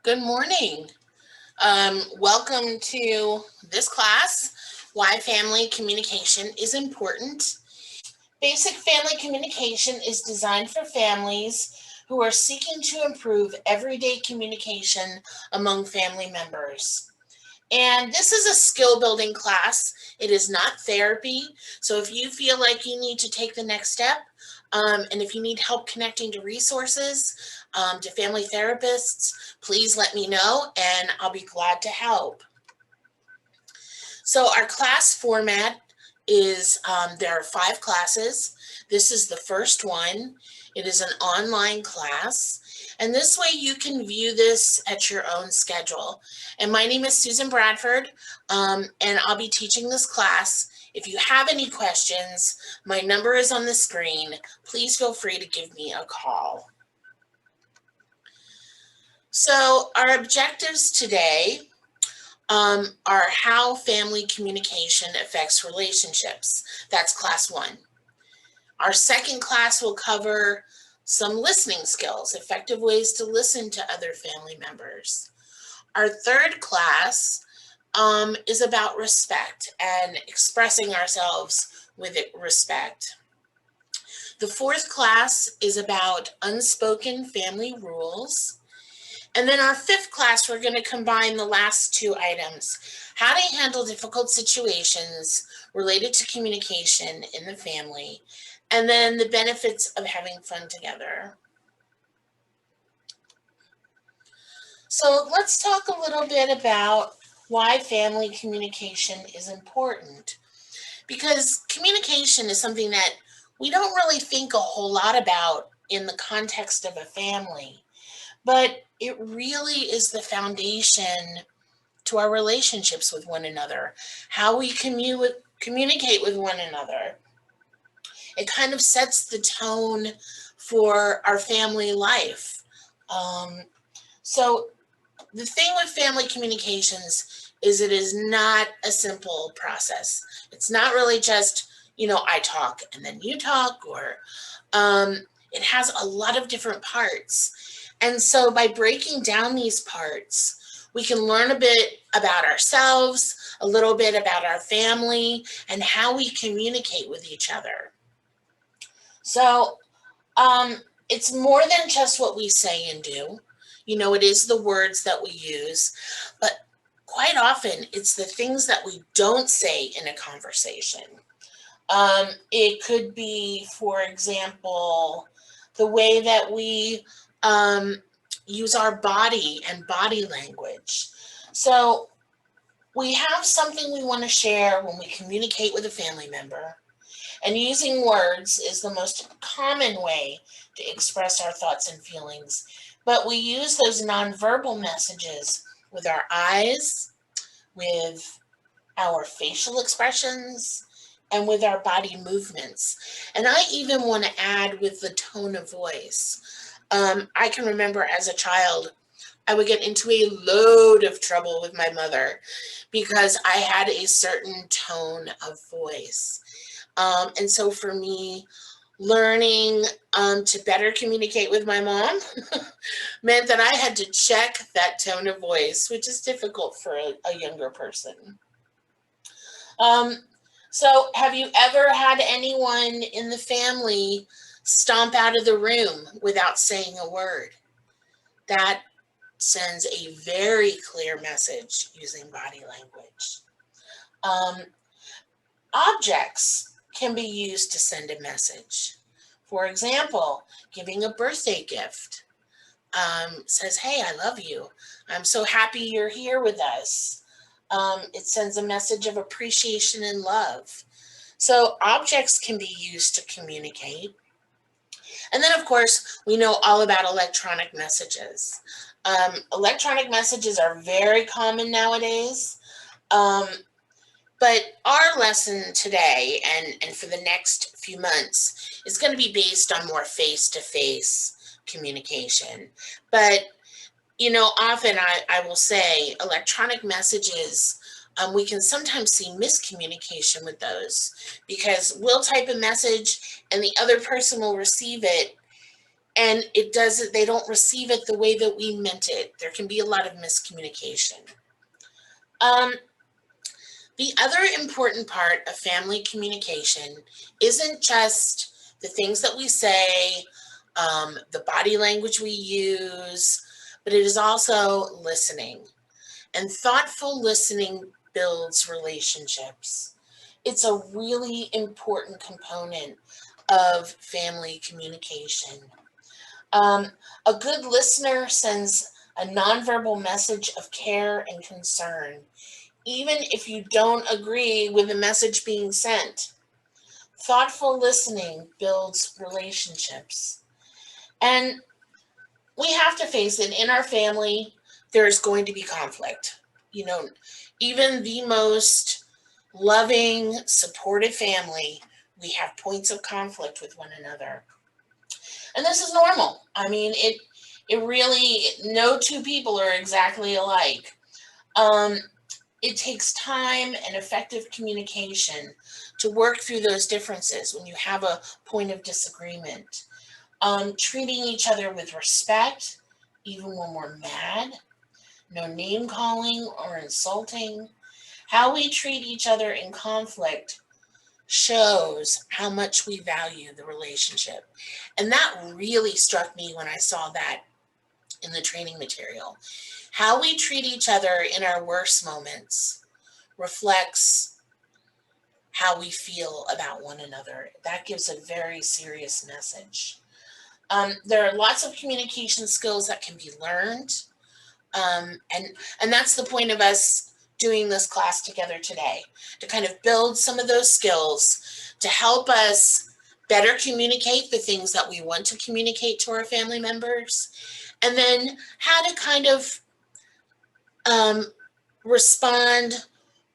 Good morning. Welcome to this class, Why Family Communication is Important. Basic family communication is designed for families who are seeking to improve everyday communication among family members. And this is a skill building class. It is not therapy. So if you feel like you need to take the next step, and if you need help connecting to resources, to family therapists, please let me know and I'll be glad to help. So our class format is, there are 5 classes. This is the first one. It is an online class. And this way you can view this at your own schedule. And my name is Susan Bradford, and I'll be teaching this class. If you have any questions, my number is on the screen. Please feel free to give me a call. So our objectives today are how family communication affects relationships. That's class 1. Our second class will cover some listening skills, effective ways to listen to other family members. Our third class is about respect and expressing ourselves with respect. The fourth class is about unspoken family rules. And then our fifth class, we're going to combine the last 2 items, how to handle difficult situations related to communication in the family, and then the benefits of having fun together. So let's talk a little bit about why family communication is important. Because communication is something that we don't really think a whole lot about in the context of a family, but it really is the foundation to our relationships with one another, how we communicate with one another. It kind of sets the tone for our family life. So the thing with family communications is it is not a simple process. It's not really just, I talk and then you talk, or it has a lot of different parts. And so by breaking down these parts, we can learn a bit about ourselves, a little bit about our family, and how we communicate with each other. So it's more than just what we say and do. It is the words that we use, but quite often it's the things that we don't say in a conversation. It could be, for example, the way that we use our body and body language. So we have something we want to share when we communicate with a family member, and using words is the most common way to express our thoughts and feelings. But we use those nonverbal messages with our eyes, with our facial expressions, and with our body movements. And I even want to add with the tone of voice. I can remember as a child, I would get into a load of trouble with my mother because I had a certain tone of voice. And so for me, learning to better communicate with my mom meant that I had to check that tone of voice, which is difficult for a younger person. So have you ever had anyone in the family stomp out of the room without saying a word? That sends a very clear message using body language. Objects can be used to send a message. For example, giving a birthday gift says, "Hey, I love you. I'm so happy you're here with us." It sends a message of appreciation and love. So objects can be used to communicate. And then, of course, we know all about electronic messages. Electronic messages are very common nowadays. But our lesson today and for the next few months is going to be based on more face-to-face communication. But, often I will say electronic messages, we can sometimes see miscommunication with those because we'll type a message and the other person will receive it and they don't receive it the way that we meant it. There can be a lot of miscommunication. The other important part of family communication isn't just the things that we say, the body language we use, but it is also listening. And thoughtful listening builds relationships. It's a really important component of family communication. A good listener sends a nonverbal message of care and concern, even if you don't agree with the message being sent. Thoughtful listening builds relationships. And we have to face it, in our family, there's going to be conflict. Even the most loving, supportive family, we have points of conflict with one another. And this is normal. I mean, it really, no two people are exactly alike. It takes time and effective communication to work through those differences when you have a point of disagreement. Treating each other with respect, even when we're mad. No name calling or insulting. How we treat each other in conflict shows how much we value the relationship. And that really struck me when I saw that in the training material. How we treat each other in our worst moments reflects how we feel about one another. That gives a very serious message. There are lots of communication skills that can be learned. And that's the point of us doing this class together today, to kind of build some of those skills to help us better communicate the things that we want to communicate to our family members, and then how to kind of respond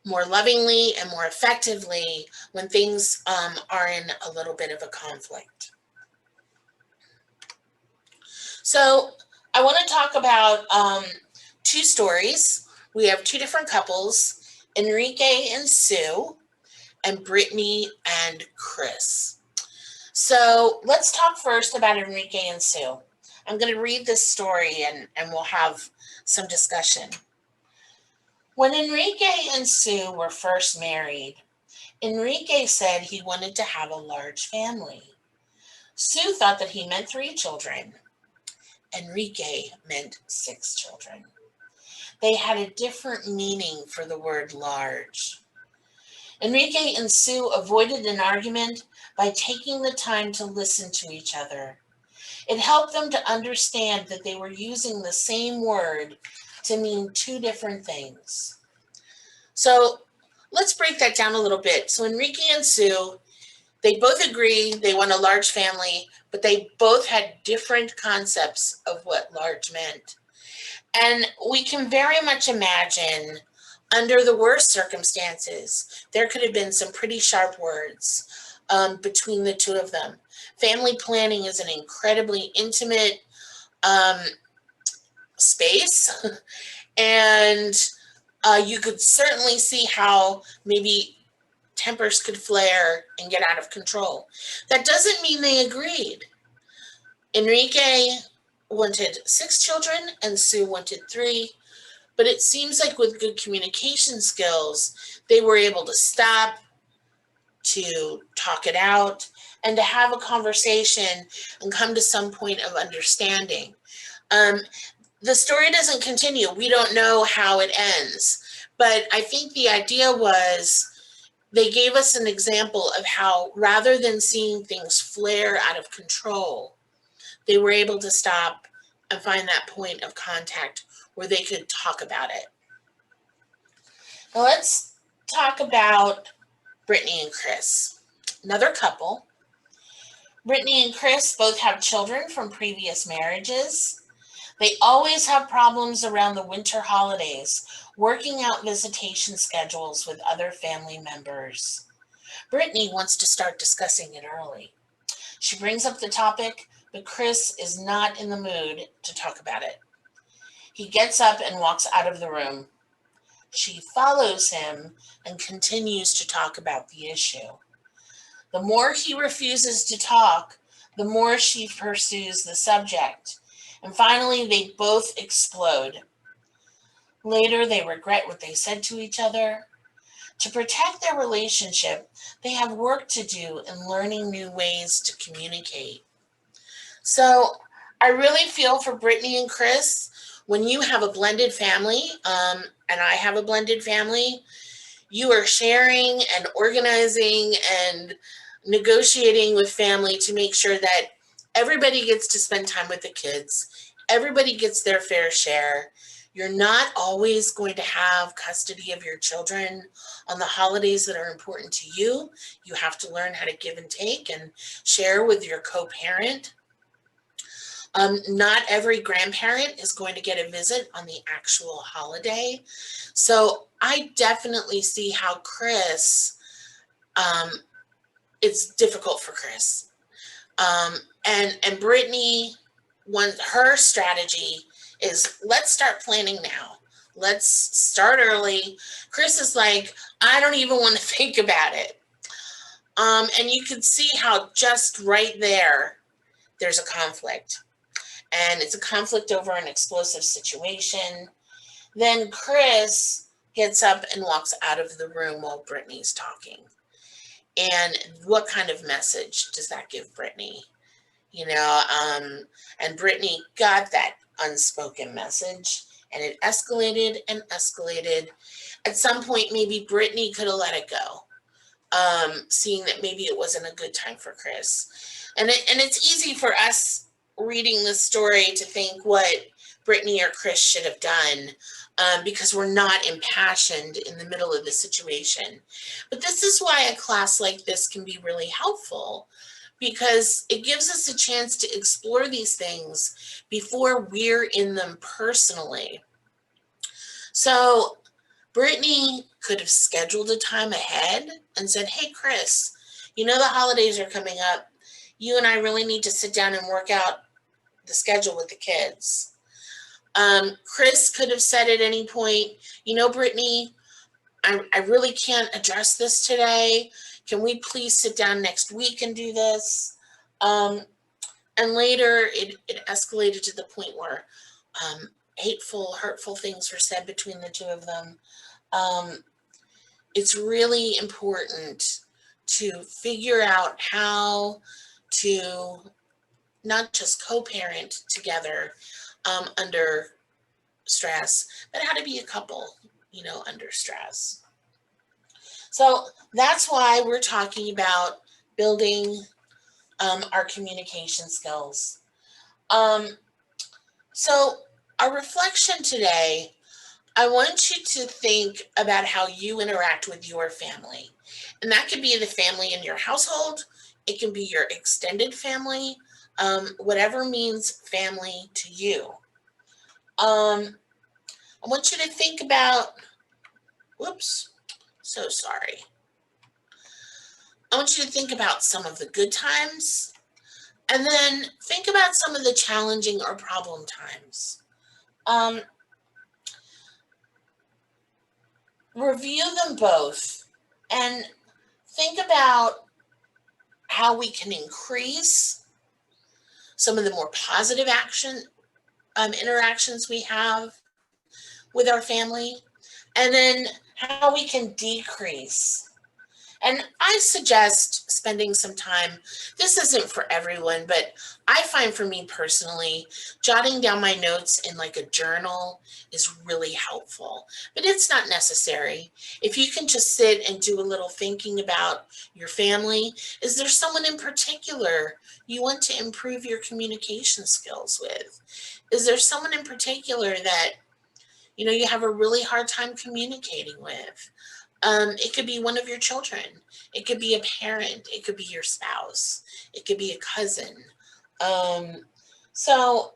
more lovingly and more effectively when things are in a little bit of a conflict. So I want to talk about two stories. We have two different couples, Enrique and Sue, and Brittany and Chris. So let's talk first about Enrique and Sue. I'm going to read this story and we'll have some discussion. When Enrique and Sue were first married, Enrique said he wanted to have a large family. Sue thought that he meant 3 children. Enrique meant 6 children. They had a different meaning for the word large. Enrique and Sue avoided an argument by taking the time to listen to each other. It helped them to understand that they were using the same word to mean 2 different things. So let's break that down a little bit. So Enrique and Sue, they both agree they want a large family, but they both had different concepts of what large meant. And we can very much imagine, under the worst circumstances, there could have been some pretty sharp words between the two of them. Family planning is an incredibly intimate space, and you could certainly see how maybe tempers could flare and get out of control. That doesn't mean they agreed. Enrique wanted 6 children and Sue wanted 3, but it seems like with good communication skills, they were able to stop, to talk it out, and to have a conversation and come to some point of understanding. The story doesn't continue. We don't know how it ends, but I think the idea was they gave us an example of how, rather than seeing things flare out of control, they were able to stop and find that point of contact where they could talk about it. Now let's talk about Brittany and Chris, another couple. Brittany and Chris both have children from previous marriages. They always have problems around the winter holidays, working out visitation schedules with other family members. Brittany wants to start discussing it early. She brings up the topic, but Chris is not in the mood to talk about it. He gets up and walks out of the room. She follows him and continues to talk about the issue. The more he refuses to talk, the more she pursues the subject. And finally, they both explode. Later, they regret what they said to each other. To protect their relationship, they have work to do in learning new ways to communicate. So I really feel for Brittany and Chris when you have a blended family, and I have a blended family. You are sharing and organizing and negotiating with family to make sure that everybody gets to spend time with the kids. Everybody gets their fair share. You're not always going to have custody of your children on the holidays that are important to you. You have to learn how to give and take and share with your co-parent. Not every grandparent is going to get a visit on the actual holiday. So I definitely see how Chris, it's difficult for Chris. And Brittany, her strategy is let's start planning now. Let's start early. Chris is like, I don't even want to think about it. And you can see how just right there's a conflict. And it's a conflict over an explosive situation. Then Chris gets up and walks out of the room while Brittany's talking. And what kind of message does that give Brittany? And Brittany got that unspoken message, and it escalated and escalated. At some point, maybe Brittany could have let it go, seeing that maybe it wasn't a good time for Chris. And it's easy for us reading the story to think what Brittany or Chris should have done, because we're not impassioned in the middle of the situation. But this is why a class like this can be really helpful, because it gives us a chance to explore these things before we're in them personally. So Brittany could have scheduled a time ahead and said, hey, Chris, the holidays are coming up. You and I really need to sit down and work out the schedule with the kids. Chris could have said at any point, Brittany, I really can't address this today. Can we please sit down next week and do this? And later it escalated to the point where hateful, hurtful things were said between the two of them. It's really important to figure out how to not just co-parent together under stress, but how to be a couple, under stress. So that's why we're talking about building our communication skills. So our reflection today, I want you to think about how you interact with your family. And that could be the family in your household. It can be your extended family, whatever means family to you. I want you to think about, so sorry. I want you to think about some of the good times, and then think about some of the challenging or problem times. Review them both and think about how we can increase some of the more positive interactions we have with our family, and then how we can decrease. And I suggest spending some time, this isn't for everyone, but I find for me personally, jotting down my notes in like a journal is really helpful, but it's not necessary. If you can just sit and do a little thinking about your family, is there someone in particular you want to improve your communication skills with? Is there someone in particular that, you have a really hard time communicating with? It could be one of your children. It could be a parent. It could be your spouse. It could be a cousin. So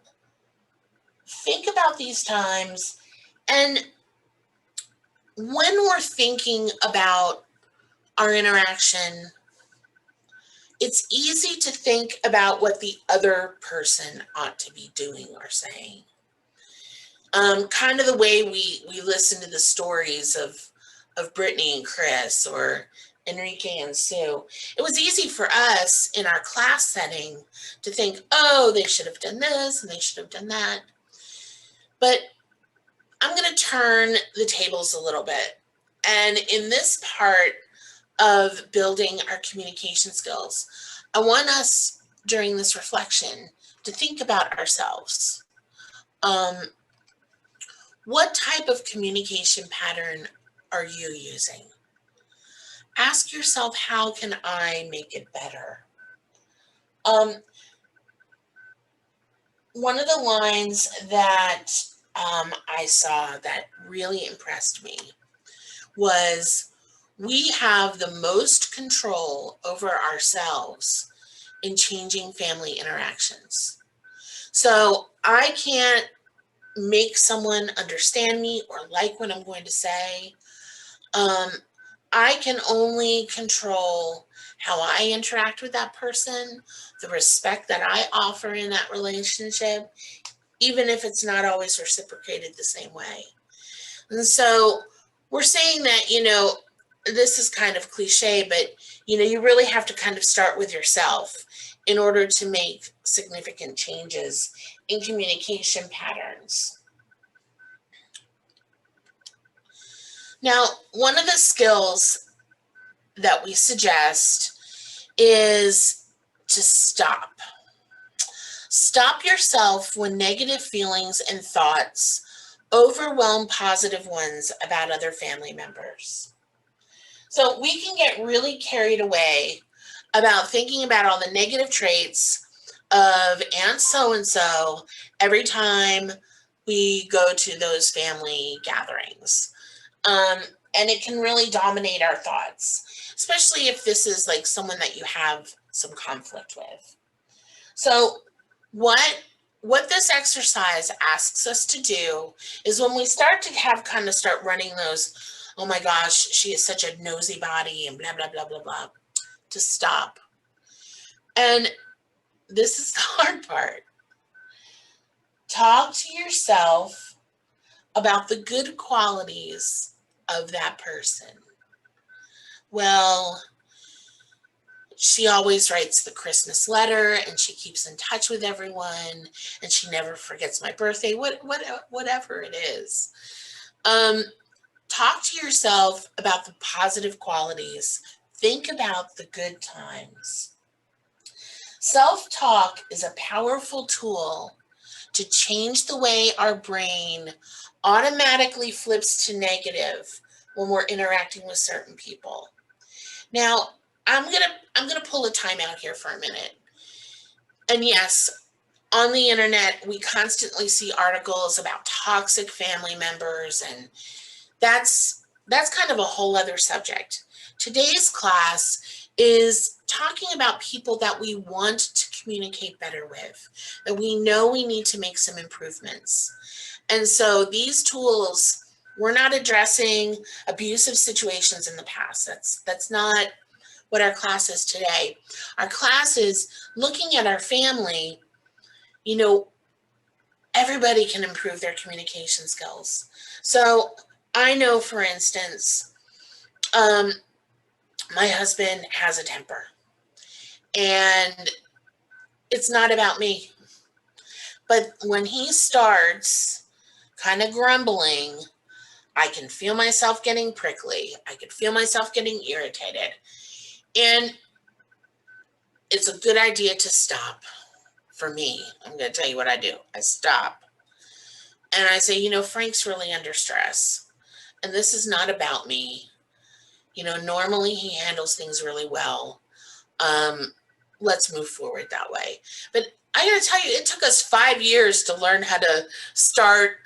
think about these times. And when we're thinking about our interaction, it's easy to think about what the other person ought to be doing or saying. Kind of the way we listen to the stories of Brittany and Chris, or Enrique and Sue, it was easy for us in our class setting to think, oh, they should have done this and they should have done that. But I'm going to turn the tables a little bit. And in this part of building our communication skills, I want us during this reflection to think about ourselves. What type of communication pattern are you using? Ask yourself, how can I make it better? One of the lines that I saw that really impressed me was, we have the most control over ourselves in changing family interactions. So I can't make someone understand me or like what I'm going to say. I can only control how I interact with that person, the respect that I offer in that relationship, even if it's not always reciprocated the same way. And so we're saying that, this is kind of cliche, but, you really have to kind of start with yourself in order to make significant changes in communication patterns. Now, one of the skills that we suggest is to stop. Stop yourself when negative feelings and thoughts overwhelm positive ones about other family members. So we can get really carried away about thinking about all the negative traits of Aunt so-and-so every time we go to those family gatherings. And it can really dominate our thoughts, especially if this is like someone that you have some conflict with. So what this exercise asks us to do is, when we start to start running those, oh my gosh, she is such a nosy body and blah, blah, blah, blah, blah, to stop. And this is the hard part. Talk to yourself about the good qualities of that person. Well, she always writes the Christmas letter, and she keeps in touch with everyone, and she never forgets my birthday, whatever it is. Talk to yourself about the positive qualities. Think about the good times. Self-talk is a powerful tool to change the way our brain automatically flips to negative when we're interacting with certain people. Now, I'm gonna pull a timeout here for a minute. And yes, on the internet, we constantly see articles about toxic family members, and that's kind of a whole other subject. Today's class is talking about people that we want to communicate better with, that we know we need to make some improvements. And so these tools, we're not addressing abusive situations in the past. That's not what our class is today. Our class is looking at our family. Everybody can improve their communication skills. So I know, for instance, my husband has a temper, and it's not about me. But when he starts kind of grumbling, I can feel myself getting prickly. I could feel myself getting irritated. And it's a good idea to stop. For me, I'm going to tell you what I do. I stop. And I say, Frank's really under stress. And this is not about me. Normally he handles things really well. Let's move forward that way. But I got to tell you, it took us 5 years to learn how to start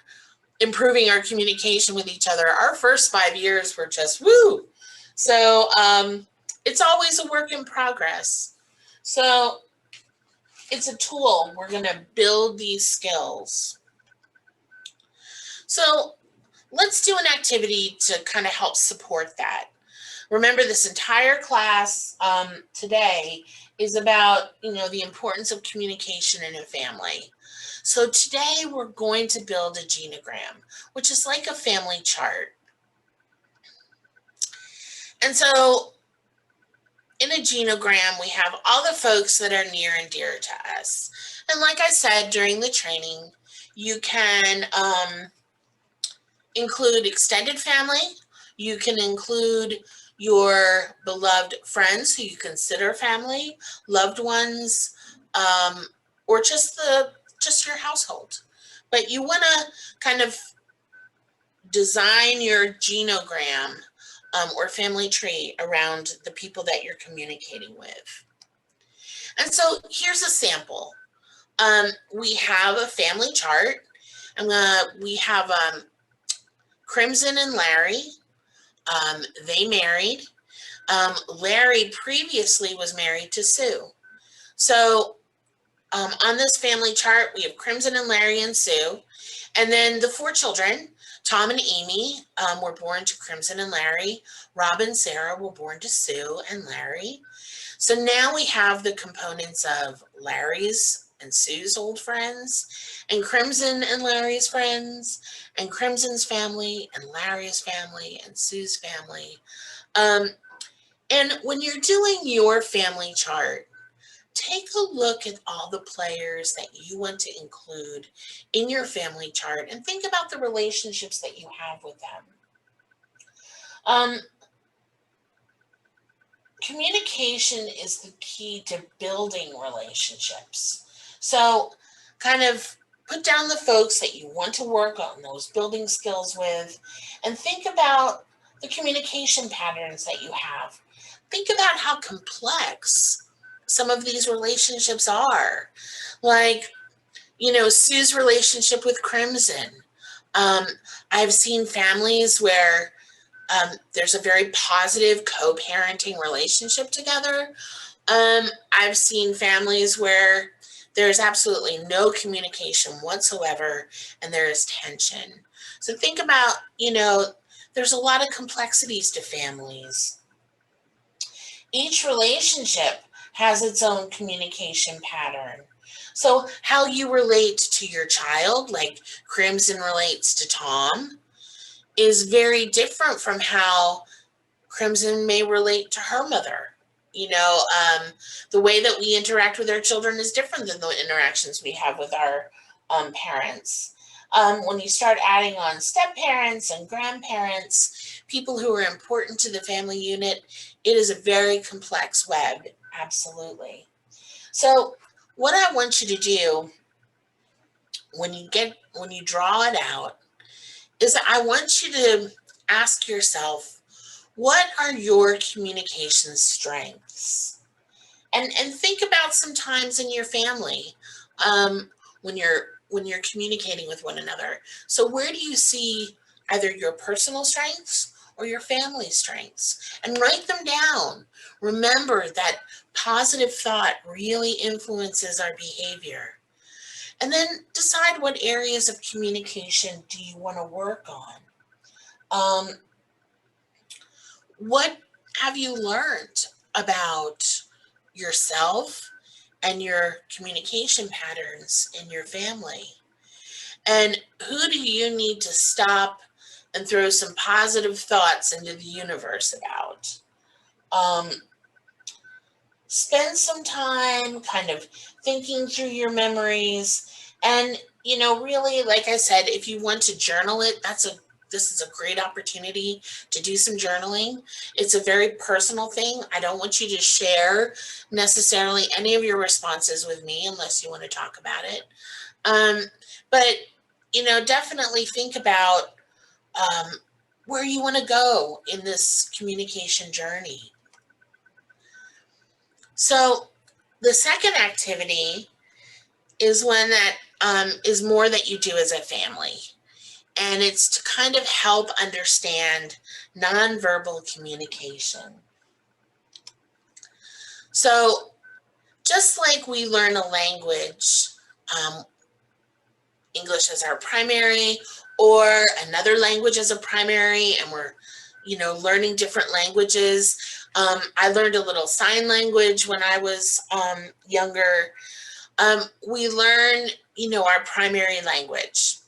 improving our communication with each other. Our first 5 years were just woo. So it's always a work in progress. So it's a tool. We're going to build these skills. So let's do an activity to kind of help support that. Remember, this entire class today is about, the importance of communication in a family. So today we're going to build a genogram, which is like a family chart. And so in a genogram, we have all the folks that are near and dear to us. And like I said, during the training, you can include extended family. You can include your beloved friends who you consider family, loved ones, or just your household. But you want to kind of design your genogram or family tree around the people that you're communicating with. And so here's a sample. We have a family chart. We have Crimson and Larry. They married. Larry previously was married to Sue. So on this family chart, we have Crimson and Larry and Sue. And then the 4 children, Tom and Amy, were born to Crimson and Larry. Rob and Sarah were born to Sue and Larry. So now we have the components of Larry's and Sue's old friends, and Crimson and Larry's friends, and Crimson's family, and Larry's family, and Sue's family. And when you're doing your family chart, take a look at all the players that you want to include in your family chart and think about the relationships that you have with them. Communication is the key to building relationships. So kind of put down the folks that you want to work on those building skills with and think about the communication patterns that you have. Think about how complex some of these relationships are. Like, Sue's relationship with Crimson. I've seen families where there's a very positive co-parenting relationship together. I've seen families where there's absolutely no communication whatsoever and there is tension. So think about, there's a lot of complexities to families. Each relationship has its own communication pattern. So how you relate to your child, like Crimson relates to Tom, is very different from how Crimson may relate to her mother. The way that we interact with our children is different than the interactions we have with our parents. When you start adding on step parents and grandparents, people who are important to the family unit, it is a very complex web, absolutely. So what I want you to do when you draw it out is I want you to ask yourself, what are your communication strengths? And think about some times in your family when you're communicating with one another. So where do you see either your personal strengths or your family strengths? And write them down. Remember that positive thought really influences our behavior. And then decide what areas of communication do you want to work on. What have you learned about yourself and your communication patterns in your family? And who do you need to stop and throw some positive thoughts into the universe about? Spend some time kind of thinking through your memories. And, really, like I said, if you want to journal it, this is a great opportunity to do some journaling. It's a very personal thing. I don't want you to share necessarily any of your responses with me unless you want to talk about it. But, definitely think about where you want to go in this communication journey. So the second activity is one that is more that you do as a family. And it's to kind of help understand nonverbal communication. So just like we learn a language, English as our primary or another language as a primary, and we're, learning different languages. I learned a little sign language when I was younger. We learn, our primary language.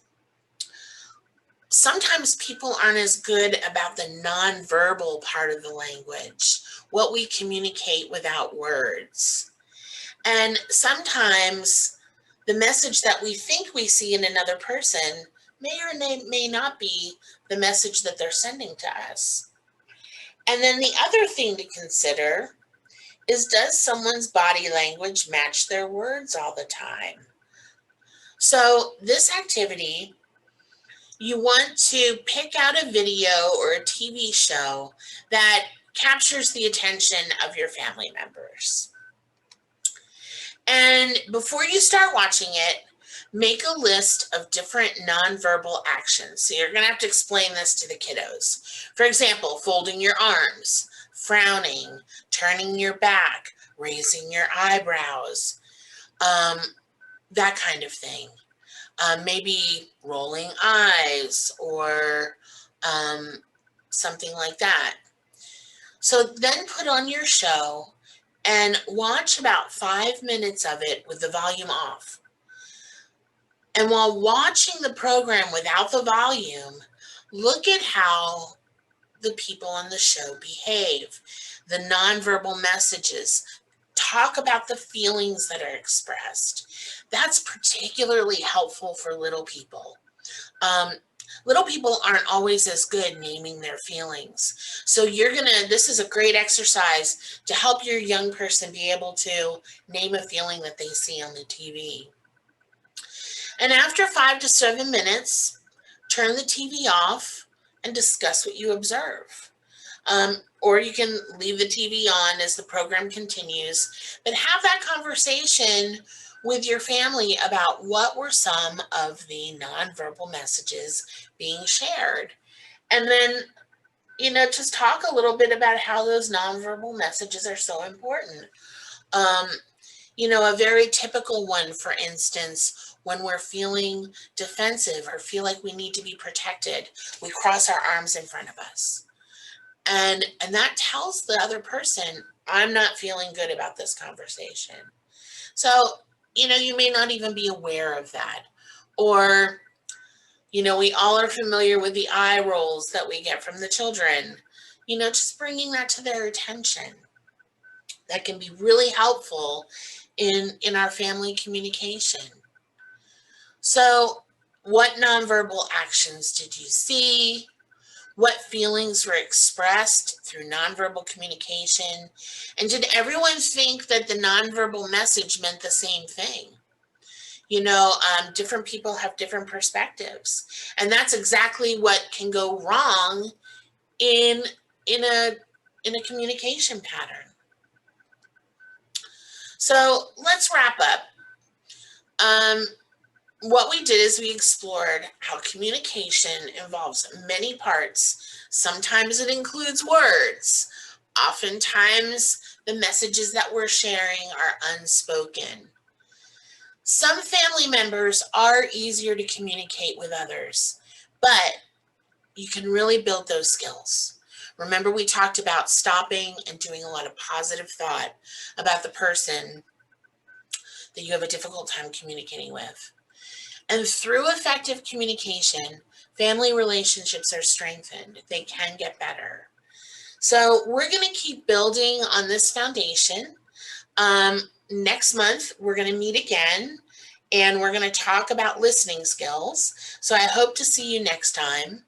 sometimes people aren't as good about the nonverbal part of the language, what we communicate without words. And sometimes the message that we think we see in another person may or may not be the message that they're sending to us. And then the other thing to consider is, does someone's body language match their words all the time? So this activity, you want to pick out a video or a TV show that captures the attention of your family members. And before you start watching it, make a list of different nonverbal actions. So you're going to have to explain this to the kiddos. For example, folding your arms, frowning, turning your back, raising your eyebrows, that kind of thing. Maybe rolling eyes or something like that. So then put on your show and watch about 5 minutes of it with the volume off. And while watching the program without the volume, look at how the people on the show behave, the nonverbal messages. Talk about the feelings that are expressed. That's particularly helpful for little people. Little people aren't always as good naming their feelings. So this is a great exercise to help your young person be able to name a feeling that they see on the TV. And after 5 to 7 minutes, turn the TV off and discuss what you observe. Or you can leave the TV on as the program continues, but have that conversation with your family about what were some of the nonverbal messages being shared. And then, just talk a little bit about how those nonverbal messages are so important. A very typical one, for instance, when we're feeling defensive or feel like we need to be protected, we cross our arms in front of us. And that tells the other person, I'm not feeling good about this conversation. So, you may not even be aware of that. Or, we all are familiar with the eye rolls that we get from the children. Just bringing that to their attention. That can be really helpful in our family communication. So, what nonverbal actions did you see? What feelings were expressed through nonverbal communication? And did everyone think that the nonverbal message meant the same thing? Different people have different perspectives. And that's exactly what can go wrong in a communication pattern. So let's wrap up. What we did is we explored how communication involves many parts. Sometimes it includes words. Oftentimes, the messages that we're sharing are unspoken. Some family members are easier to communicate with others, but you can really build those skills. Remember, we talked about stopping and doing a lot of positive thought about the person that you have a difficult time communicating with. And through effective communication, family relationships are strengthened. They can get better. So we're going to keep building on this foundation. Next month, we're going to meet again, and we're going to talk about listening skills. So I hope to see you next time.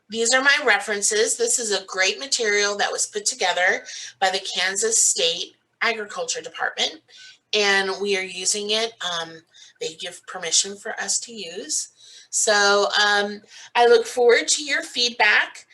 These are my references. This is a great material that was put together by the Kansas State Agriculture Department, and we are using it. They give permission for us to use. So I look forward to your feedback.